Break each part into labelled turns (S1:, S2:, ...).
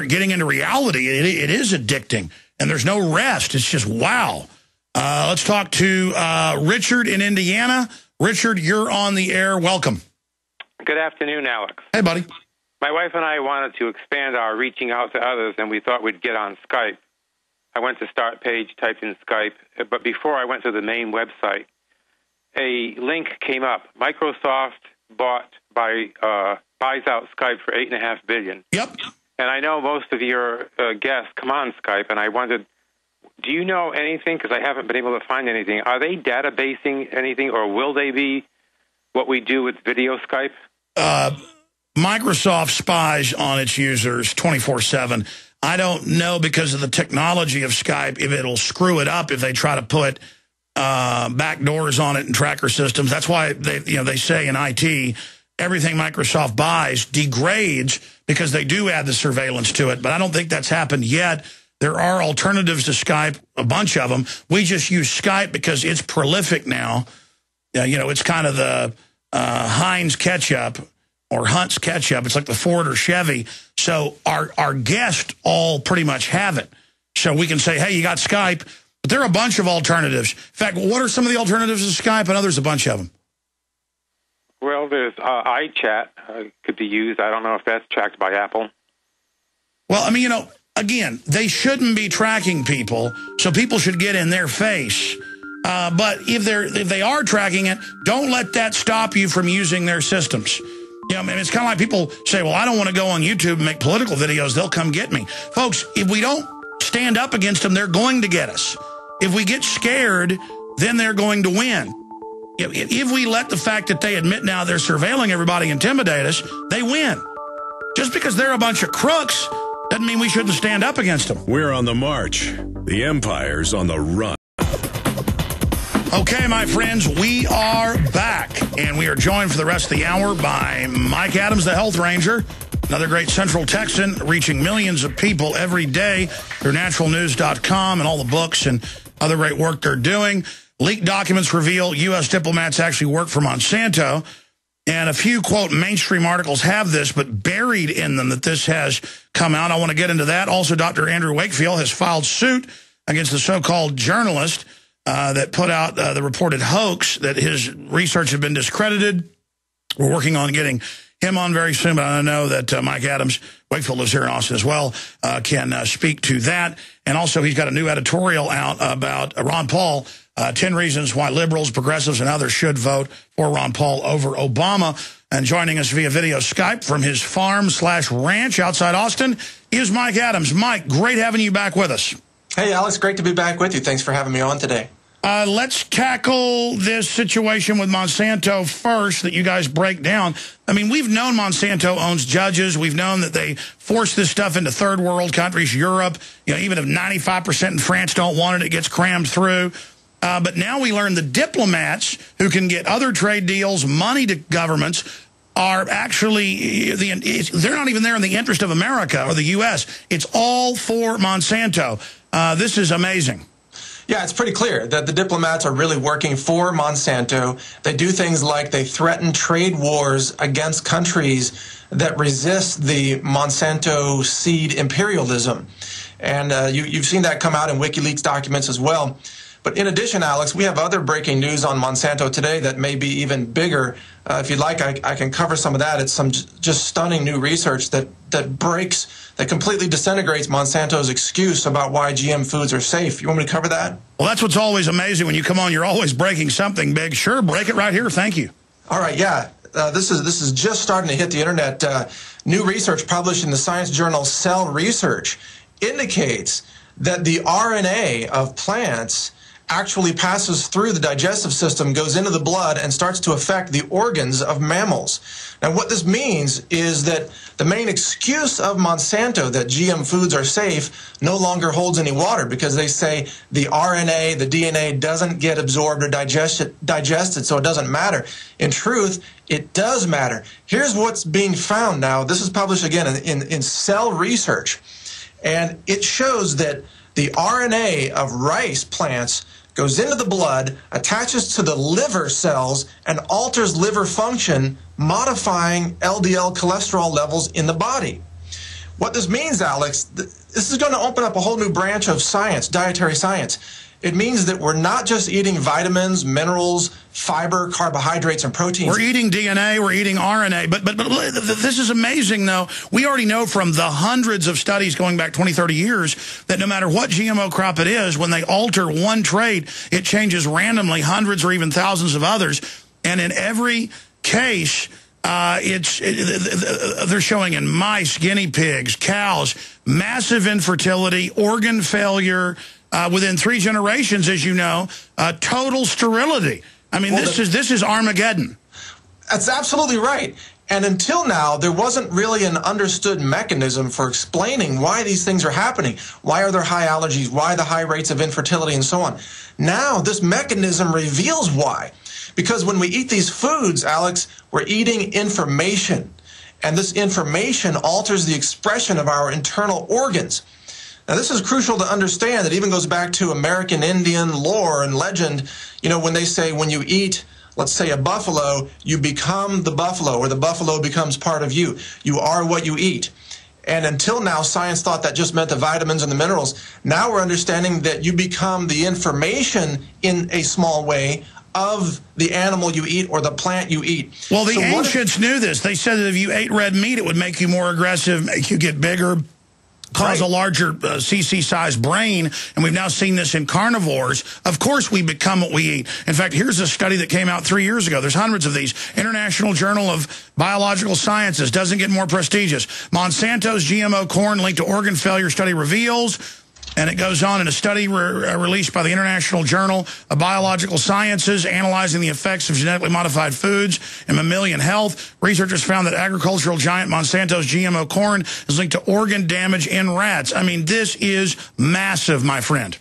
S1: getting into reality, it is addicting, and there's no rest. It's just wow. Let's talk to Richard in Indiana. Richard, you're on the air. Welcome.
S2: Good afternoon, Alex.
S1: Hey, buddy.
S2: My wife and I wanted to expand our reaching out to others, and we thought we'd get on Skype. I went to Start Page, typed in Skype, but before I went to the main website, a link came up. Microsoft buys out Skype for $8.5 billion.
S1: Yep.
S2: And I know most of your guests come on Skype, and I wondered, do you know anything? Because I haven't been able to find anything. Are they databasing anything, or will they be what we do with video Skype?
S1: Microsoft spies on its users 24/7. I don't know, because of the technology of Skype, if it'll screw it up if they try to put back doors on it and tracker systems. That's why they say in IT, everything Microsoft buys degrades because they do add the surveillance to it. But I don't think that's happened yet. There are alternatives to Skype, a bunch of them. We just use Skype because it's prolific now. It's kind of the Heinz ketchup or Hunt's ketchup. It's like the Ford or Chevy. So our guests all pretty much have it. So we can say, hey, you got Skype. But there are a bunch of alternatives. In fact, what are some of the alternatives to Skype? I know there's a bunch of them.
S2: Well, there's iChat could be used. I don't know if that's tracked by Apple.
S1: Well, I mean, again, they shouldn't be tracking people, so people should get in their face. But if they are tracking it, don't let that stop you from using their systems. I mean, it's kind of like people say, well, I don't want to go on YouTube and make political videos. They'll come get me. Folks, if we don't stand up against them, they're going to get us. If we get scared, then they're going to win. If we let the fact that they admit now they're surveilling everybody intimidate us, they win. Just because they're a bunch of crooks doesn't mean we shouldn't stand up against them.
S3: We're on the march. The empire's on the run.
S1: Okay, my friends, we are back, and we are joined for the rest of the hour by Mike Adams, the Health Ranger, another great Central Texan, reaching millions of people every day through naturalnews.com and all the books and other great work they're doing. Leaked documents reveal U.S. diplomats actually work for Monsanto, and a few, quote, mainstream articles have this, but buried in them that this has come out. I want to get into that. Also, Dr. Andrew Wakefield has filed suit against the so-called journalist that put out the reported hoax that his research had been discredited. We're working on getting him on very soon, but I know that Mike Adams, Wakefield lives here in Austin as well, can speak to that. And also he's got a new editorial out about Ron Paul, 10 reasons why liberals, progressives, and others should vote for Ron Paul over Obama. And joining us via video Skype from his farm/ranch outside Austin is Mike Adams. Mike, great having you back with us.
S4: Hey, Alex, great to be back with you. Thanks for having me on today.
S1: Let's tackle this situation with Monsanto first that you guys break down. I mean, we've known Monsanto owns judges. We've known that they force this stuff into third world countries, Europe. Even if 95% in France don't want it, it gets crammed through. But now we learn the diplomats who can get other trade deals, money to governments, are actually, they're not even there in the interest of America or the U.S. It's all for Monsanto. This is amazing.
S4: Yeah, it's pretty clear that the diplomats are really working for Monsanto. They do things like they threaten trade wars against countries that resist the Monsanto seed imperialism. And you've seen that come out in WikiLeaks documents as well. But in addition, Alex, we have other breaking news on Monsanto today that may be even bigger. If you'd like, I can cover some of that. It's some just stunning new research that completely disintegrates Monsanto's excuse about why GM foods are safe. You want me to cover that?
S1: Well, that's what's always amazing. When you come on, you're always breaking something big. Sure, break it right here. Thank you.
S4: All right, yeah. This is just starting to hit the internet. New research published in the science journal Cell Research indicates that the RNA of plants actually passes through the digestive system, goes into the blood, and starts to affect the organs of mammals. Now, what this means is that the main excuse of Monsanto that GM foods are safe no longer holds any water, because they say the RNA, the DNA, doesn't get absorbed or digested, so it doesn't matter. In truth, it does matter. Here's what's being found now. This is published again in Cell Research, and it shows that the RNA of rice plants goes into the blood, attaches to the liver cells, and alters liver function, modifying LDL cholesterol levels in the body. What this means, Alex, this is going to open up a whole new branch of science, dietary science. It means that we're not just eating vitamins, minerals, fiber, carbohydrates, and proteins.
S1: We're eating DNA, we're eating RNA. But this is amazing, though. We already know from the hundreds of studies going back 20, 30 years that no matter what GMO crop it is, when they alter one trait, it changes randomly hundreds or even thousands of others. And in every case, they're showing in mice, guinea pigs, cows, massive infertility, organ failure, within 3 generations, as you know, total sterility. I mean, this is Armageddon.
S4: That's absolutely right. And until now, there wasn't really an understood mechanism for explaining why these things are happening. Why are there high allergies? Why the high rates of infertility and so on? Now, this mechanism reveals why. Because when we eat these foods, Alex, we're eating information. And this information alters the expression of our internal organs. Now, this is crucial to understand. It even goes back to American Indian lore and legend. You know, when they say when you eat, let's say, a buffalo, you become the buffalo, or the buffalo becomes part of you. You are what you eat. And until now, science thought that just meant the vitamins and the minerals. Now we're understanding that you become the information in a small way of the animal you eat or the plant you eat.
S1: Well, the ancients knew this. They said that if you ate red meat, it would make you more aggressive, make you get bigger, cause a larger CC-sized brain, and we've now seen this in carnivores. Of course, we become what we eat. In fact, here's a study that came out 3 years ago. There's hundreds of these. International Journal of Biological Sciences. Doesn't get more prestigious. Monsanto's GMO corn linked to organ failure study reveals. And it goes on in a study released by the International Journal of Biological Sciences analyzing the effects of genetically modified foods in mammalian health. Researchers found that agricultural giant Monsanto's GMO corn is linked to organ damage in rats. I mean, this is massive, my friend.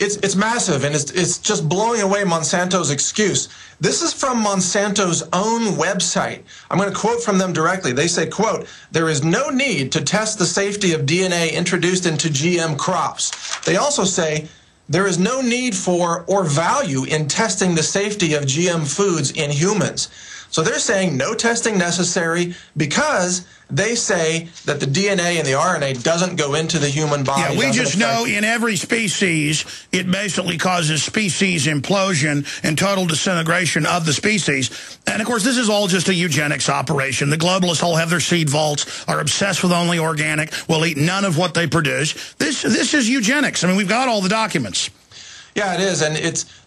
S4: It's massive, and it's just blowing away Monsanto's excuse. This is from Monsanto's own website. I'm going to quote from them directly. They say, quote, "There is no need to test the safety of DNA introduced into GM crops." They also say, "There is no need for or value in testing the safety of GM foods in humans." So they're saying no testing necessary because they say that the DNA and the RNA doesn't go into the human body.
S1: Yeah, we just know in every species, it basically causes species implosion and total disintegration of the species. And, of course, this is all just a eugenics operation. The globalists all have their seed vaults, are obsessed with only organic, will eat none of what they produce. This is eugenics. I mean, we've got all the documents.
S4: Yeah, it is, and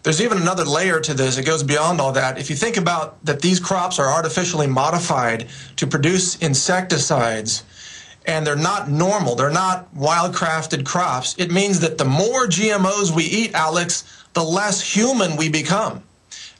S4: there's even another layer to this. It goes beyond all that. If you think about that these crops are artificially modified to produce insecticides, and they're not normal, they're not wild-crafted crops, it means that the more GMOs we eat, Alex, the less human we become.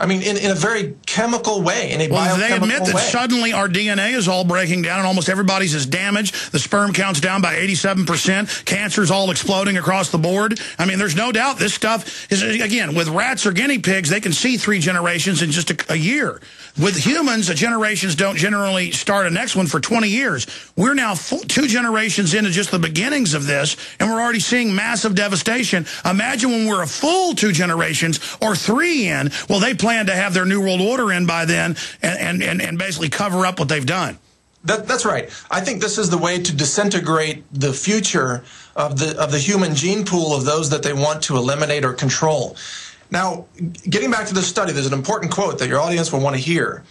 S4: I mean, in a very chemical way, in a biochemical way.
S1: They admit that suddenly our DNA is all breaking down and almost everybody's is damaged. The sperm count's down by 87%. Cancer's all exploding across the board. I mean, there's no doubt this stuff is, again, with rats or guinea pigs, they can see 3 generations in just a year. With humans, the generations don't generally start a next one for 20 years. We're now 2 generations into just the beginnings of this, and we're already seeing massive devastation. Imagine when we're a full 2 generations or 3 in. Well, they plan to have their New World Order in by then and basically cover up what they've done.
S4: That's right. I think this is the way to disintegrate the future of the human gene pool of those that they want to eliminate or control. Now, getting back to this study, there's an important quote that your audience will want to hear.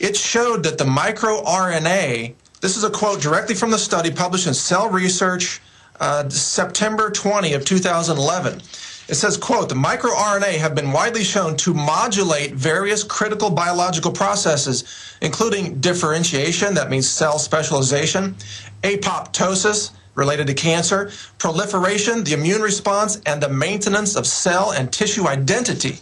S4: It showed that the microRNA, this is a quote directly from the study published in Cell Research, September 20 of 2011. It says, quote, "The microRNA have been widely shown to modulate various critical biological processes, including differentiation, that means cell specialization, apoptosis, related to cancer, proliferation, the immune response, and the maintenance of cell and tissue identity."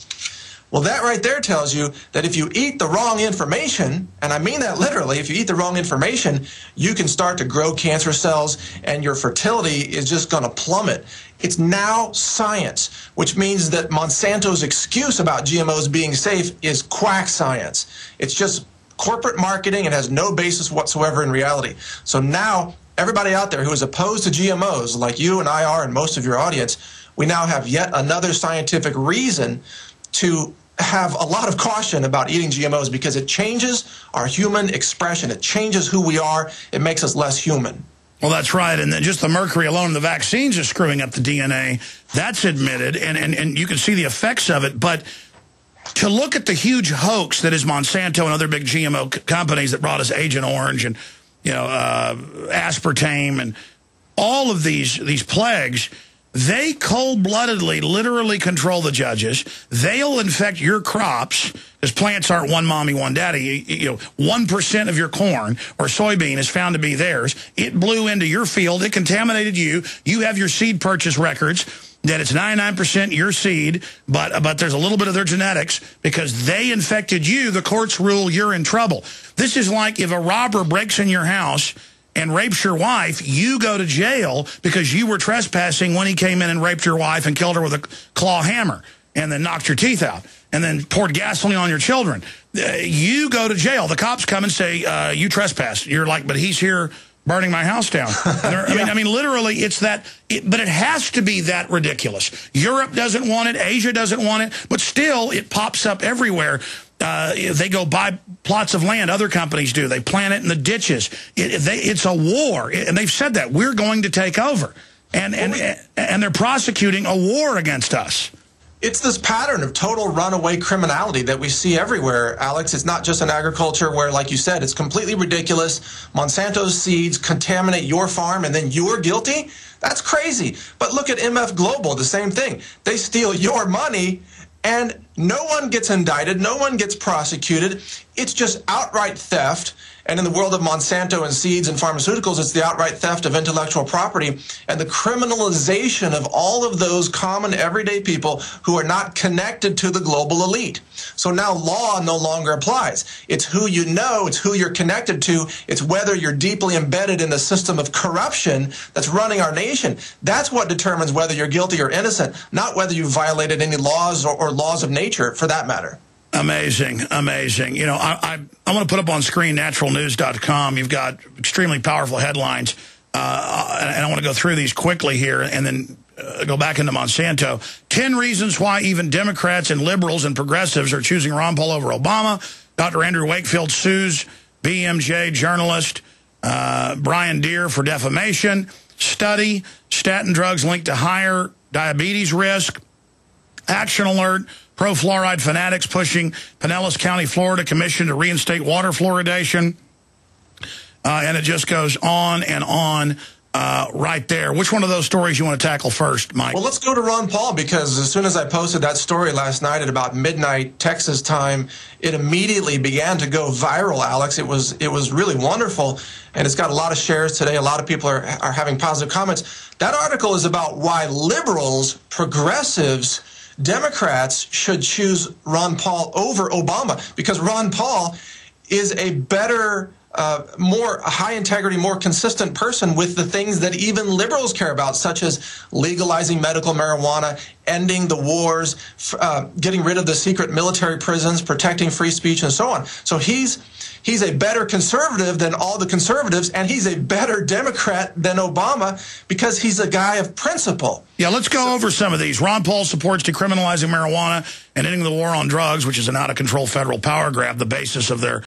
S4: Well, that right there tells you that if you eat the wrong information, and I mean that literally, if you eat the wrong information, you can start to grow cancer cells and your fertility is just going to plummet. It's now science, which means that Monsanto's excuse about GMOs being safe is quack science. It's just corporate marketing and has no basis whatsoever in reality. So now, everybody out there who is opposed to GMOs, like you and I are and most of your audience, we now have yet another scientific reason to have a lot of caution about eating GMOs because it changes our human expression. It changes who we are. It makes us less human.
S1: Well, that's right. And then just the mercury alone in the vaccines is screwing up the DNA. That's admitted, and you can see the effects of it. But to look at the huge hoax that is Monsanto and other big GMO companies that brought us Agent Orange and, aspartame and all of these plagues, they cold-bloodedly literally control the judges. They'll infect your crops, because plants aren't one mommy, one daddy. 1% of your corn or soybean is found to be theirs. It blew into your field. It contaminated you. You have your seed purchase records that it's 99% your seed, but there's a little bit of their genetics. Because they infected you, the courts rule you're in trouble. This is like if a robber breaks in your house and rapes your wife, you go to jail because you were trespassing when he came in and raped your wife and killed her with a claw hammer and then knocked your teeth out and then poured gasoline on your children. You go to jail. The cops come and say, you trespassed. You're like, but he's here burning my house down. I mean, literally, it's that. But it has to be that ridiculous. Europe doesn't want it. Asia doesn't want it. But still, it pops up everywhere. They go buy plots of land. Other companies do. They plant it in the ditches. It's a war. And they've said that. We're going to take over. And they're prosecuting a war against us.
S4: It's this pattern of total runaway criminality that we see everywhere, Alex. It's not just in agriculture where, like you said, it's completely ridiculous. Monsanto's seeds contaminate your farm and then you're guilty? That's crazy. But look at MF Global, the same thing. They steal your money and no one gets indicted, no one gets prosecuted. It's just outright theft. And in the world of Monsanto and seeds and pharmaceuticals, it's the outright theft of intellectual property and the criminalization of all of those common everyday people who are not connected to the global elite. So now law no longer applies. It's who you know, it's who you're connected to, it's whether you're deeply embedded in the system of corruption that's running our nation. That's what determines whether you're guilty or innocent, not whether you violated any laws or laws of nature for that matter.
S1: Amazing, amazing. I'm going to put up on screen naturalnews.com. You've got extremely powerful headlines, and I want to go through these quickly here and then go back into Monsanto. 10 reasons why even Democrats and liberals and progressives are choosing Ron Paul over Obama. Dr. Andrew Wakefield sues BMJ journalist Brian Deere for defamation. Study, statin drugs linked to higher diabetes risk. Action alert. Pro-fluoride fanatics pushing Pinellas County, Florida Commission to reinstate water fluoridation. And it just goes on and on right there. Which one of those stories you want to tackle first, Mike?
S4: Well, let's go to Ron Paul, because as soon as I posted that story last night at about midnight Texas time, it immediately began to go viral, Alex. It was really wonderful, and it's got a lot of shares today. A lot of people are having positive comments. That article is about why liberals, progressives, Democrats should choose Ron Paul over Obama, because Ron Paul is a better, more high-integrity, more consistent person with the things that even liberals care about, such as legalizing medical marijuana, ending the wars, getting rid of the secret military prisons, protecting free speech, and so on. So he's a better conservative than all the conservatives, and he's a better Democrat than Obama because he's a guy of principle.
S1: Yeah, let's go over some of these. Ron Paul supports decriminalizing marijuana and ending the war on drugs, which is an out-of-control federal power grab, the basis of their